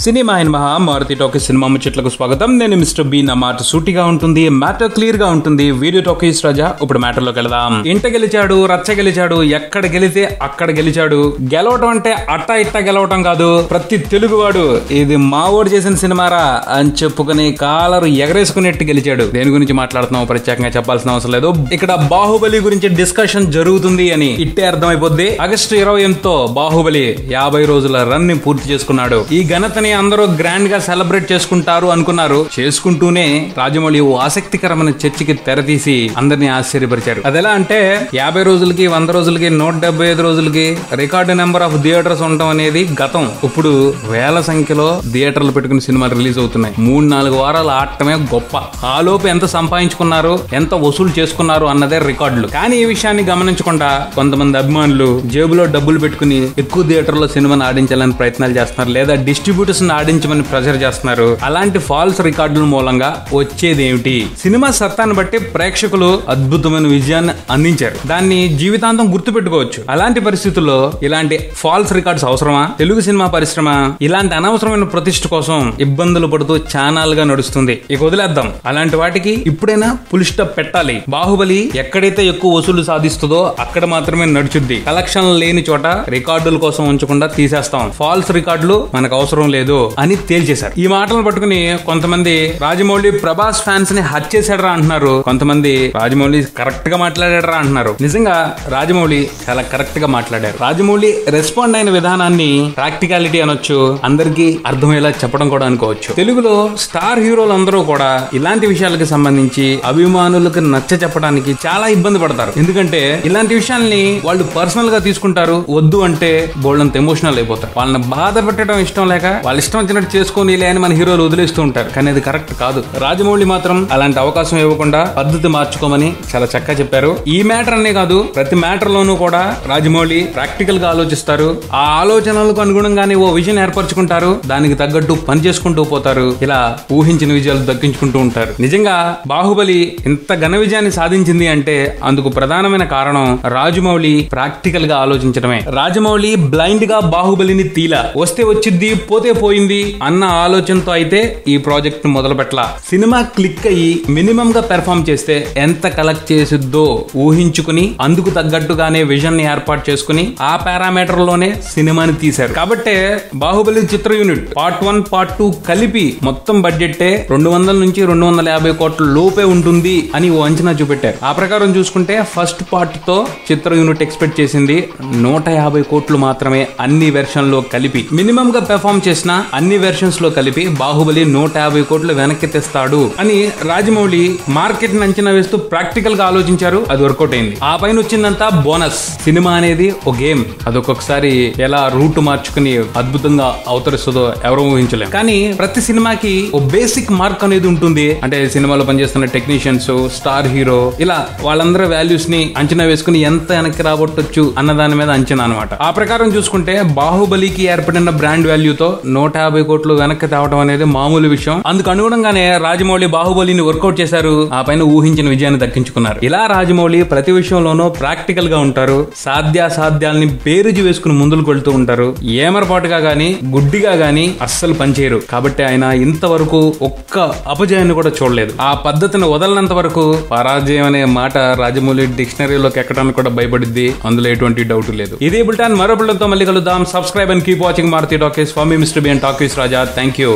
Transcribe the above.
Cinema అయిన మహా Maruti talkies cinema ముచ్చట్లకు స్వాగతం. నేను మిస్టర్ బి. నా మాట సూటిగా ఉంటుంది, మ్యాటర్ క్లియర్ గా ఉంటుంది. వీడియో టాకీస్ రాజా. ఇప్పుడు మ్యాటర్ లోకి వెళదాం. ఇంట గెలిచాడు, రచ్చ గెలిచాడు, ఎక్కడ గెలితే అక్కడ గెలిచాడు. గెలవటం అంటే అట్ట ఇట్ట గెలవటం కాదు. ప్రతి తెలుగువాడు ఇది మావోడు చేసిన సినిమారా అని చెప్పుకుని కాలరు ఎగరేసుకునేట్టు గెలిచాడు. దేని గురించి మాట్లాడుతున్నావు ప్రత్యేకంగా చెప్పాల్సిన అవసరం లేదు. ఇక్కడ బాహుబలి గురించి డిస్కషన్ జరుగుతుంది అని ఇట్టే అర్థమైపోద్ది. ఆగస్టు 28తో బాహుబలి 50 రోజుల రన్ ని పూర్తి చేసుకున్నాడు. ఈ ఘనతని అందరూ గ్రాండ్ గా సెలబ్రేట్ చేసుకుంటారు అనుకున్నారు. చేసుకుంటూనే రాజమౌళి ఓ ఆసక్తికరమైన చర్చకి తెరతీసి అందరినీ ఆశ్చర్యపరిచారు. అదెలా అంటే 50 రోజులకి 100 రోజులకి 175 రోజులకి రికార్డు నెంబర్ ఆఫ్ థియేటర్స్ ఉండటం అనేది గతం. ఇప్పుడు వేల సంఖ్యలో థియేటర్లు పెట్టుకుని సినిమాలు రిలీజ్ అవుతున్నాయి. 3-4 వారాలు ఆడటమే గొప్ప. ఆలోపు ఎంత సంపాదించుకున్నారు, ఎంత వసూలు చేసుకున్నారు అన్నదే రికార్డులు. కానీ ఈ విషయాన్ని గమనించకుండా కొంతమంది అభిమానులు జేబులో డబ్బులు పెట్టుకుని ఎక్కువ థియేటర్లో సినిమాను ఆడించాలని ప్రయత్నాలు చేస్తున్నారు, లేదా డిస్ట్రిబ్యూటర్స్ ఆడించమని ప్రెజర్ చేస్తున్నారు. అలాంటి ఫాల్స్ రికార్డుల మూలంగా వచ్చేది ఏమిటి? సినిమా సత్తాన్ని బట్టి ప్రేక్షకులు అద్భుతమైన విజయాన్ని అందించారు. దాన్ని జీవితాంతం గుర్తు పెట్టుకోవచ్చు. అలాంటి పరిస్థితుల్లో ఇలాంటి ఫాల్స్ రికార్డ్స్ అవసరమా? తెలుగు సినిమా పరిశ్రమ ఇలాంటి అనవసరమైన ప్రతిష్ఠ కోసం ఇబ్బందులు పడుతూ ఛానల్ నడుస్తుంది. ఇక వదిలేద్దాం. అలాంటి వాటికి ఇప్పుడైనా పులి స్టాప్ పెట్టాలి. బాహుబలి ఎక్కడైతే ఎక్కువ వసూలు సాధిస్తుందో అక్కడ మాత్రమే నడుచుద్ది. కలెక్షన్ లేని చోట రికార్డుల కోసం ఉంచకుండా తీసేస్తాం. ఫాల్స్ రికార్డులు మనకు అవసరం లేదు అని తేల్చేశారు. ఈ మాటలను పట్టుకుని కొంతమంది రాజమౌళి ప్రభాస్ ఫ్యాన్స్ ని హత్య చేశాడరా అంటున్నారు. కొంతమంది రాజమౌళి కరెక్ట్ గా మాట్లాడాడరా అంటున్నారు. నిజంగా రాజమౌళి చాలా కరెక్ట్ గా మాట్లాడారు. రాజమౌళి రెస్పాండ్ అయిన విధానాన్ని ప్రాక్టికాలిటీ అనొచ్చు, అందరికీ అర్థమయ్యేలా చెప్పడం కూడా అనుకోవచ్చు. తెలుగులో స్టార్ హీరోలందరూ కూడా ఇలాంటి విషయాలకు సంబంధించి అభిమానులకు నచ్చ చెప్పడానికి చాలా ఇబ్బంది పడతారు. ఎందుకంటే ఇలాంటి విషయాల్ని వాళ్ళు పర్సనల్ గా తీసుకుంటారు. వద్దు అంటే బోల్డంత ఎమోషనల్ అయిపోతారు. వాళ్ళని బాధ పెట్టడం ఇష్టం లేక వాళ్ళ ఇష్టం వచ్చినట్టు చేసుకోనిలే అని మన హీరోలు వదిలేస్తూ ఉంటారు. కానీ అది కరెక్ట్ కాదు. రాజమౌళి మాత్రం అలాంటి అవకాశం ఇవ్వకుండా పద్ధతి మార్చుకోమని చాలా చక్కగా చెప్పారు. ఈ మ్యాటర్ అనే కాదు, ప్రతి మ్యాటర్ లోనూ కూడా రాజమౌళి ప్రాక్టికల్ గా ఆలోచిస్తారు. ఆ ఆలోచనలకు అనుగుణంగానే ఓ విజన్ ఏర్పరచుకుంటారు. దానికి తగ్గట్టు పని చేసుకుంటూ పోతారు. ఇలా ఊహించిన విజయాలు దక్కించుకుంటూ ఉంటారు. నిజంగా బాహుబలి ఇంత ఘన విజయాన్ని సాధించింది అంటే అందుకు ప్రధానమైన కారణం రాజమౌళి ప్రాక్టికల్ గా ఆలోచించడమే. రాజమౌళి బ్లైండ్ గా బాహుబలిని తీలా, వస్తే వచ్చింది పోతే పోయింది అన్న ఆలోచనతో అయితే ఈ ప్రాజెక్ట్ ను మొదలు పెట్టలా. సినిమా క్లిక్ అయ్యి మినిమం గా పెర్ఫార్మ్ చేస్తే ఎంత కలెక్ట్ చేసిద్దో ఊహించుకుని అందుకు తగ్గట్టుగానే విజన్ ని ఏర్పాటు చేసుకుని ఆ పారామీటర్ లోనే సినిమాని తీశారు. కాబట్టే బాహుబలి చిత్ర యూనిట్ పార్ట్ 1 పార్ట్ 2 కలిపి మొత్తం బడ్జెట్ 200 నుంచి 250 కోట్ల లోపే ఉంటుంది అని ఓ అంచనా చూపెట్టారు. ఆ ప్రకారం చూసుకుంటే ఫస్ట్ పార్ట్ తో చిత్ర యూనిట్ ఎక్స్పెక్ట్ చేసింది 150 కోట్లు మాత్రమే. అన్ని వెర్షన్ లో కలిపి మినిమం గా పెర్ఫార్మ్ చేసిన అన్ని వెర్షన్స్ లో కలిపి బాహుబలి 150 కోట్లు వెనక్కి తెస్తాడు అని రాజమౌళి మార్కెట్ ని అంచనా వేస్తూ ప్రాక్టికల్ గా ఆలోచించారు. అది వర్కౌట్ అయింది. ఆ పైన వచ్చిందంతా బోనస్. సినిమా అనేది ఒక గేమ్. అది ఒక్కొక్కసారి ఎలా రూట్ మార్చుకుని అద్భుతంగా అవతరిస్తుందో ఎవరు ఊహించలేం. కానీ ప్రతి సినిమాకి ఓ బేసిక్ మార్క్ అనేది ఉంటుంది. అంటే సినిమాలో పనిచేస్తున్న టెక్నీషియన్స్, స్టార్ హీరో, ఇలా వాళ్ళందరూ వాల్యూస్ ని అంచనా వేసుకుని ఎంత వెనక్కి రాబట్టొచ్చు అన్న దాని మీద అంచనా అనమాట. ఆ ప్రకారం చూసుకుంటే బాహుబలికి ఏర్పడిన బ్రాండ్ వాల్యూతో 150 కోట్లు వెనక్కి తేవడం అనేది మామూలు విషయం. అందుకు అనుగుణంగానే రాజమౌళి బాహుబలిని వర్కౌట్ చేశారు. ఆ పైన ఊహించిన విజయాన్ని దక్కించుకున్నారు. ఇలా రాజమౌళి ప్రతి విషయంలోనూ ప్రాక్టికల్ గా ఉంటారు. సాధ్యాసాధ్యాల్ని బేరుజు వేసుకుని ముందుకు వెళ్తూ ఉంటారు. ఏమరపాటుగా గానీ గుడ్డిగా గానీ అస్సలు పనిచేయరు. కాబట్టి ఆయన ఇంతవరకు ఒక్క అపజయాన్ని కూడా చూడలేదు. ఆ పద్ధతిని వదలనంత వరకు పరాజయం అనే మాట రాజమౌళి డిక్షనరీలోకి ఎక్కడానికి కూడా భయపడిద్ది. అందులో ఎటువంటి డౌట్ లేదు. ఇదే బుల్టాన్ మరో బుల్టన్తో మళ్ళీ కలుద్దాం. Subscribe and keep watching Maruthi Talkies. For me mister B and Talkies Raja. Thank you.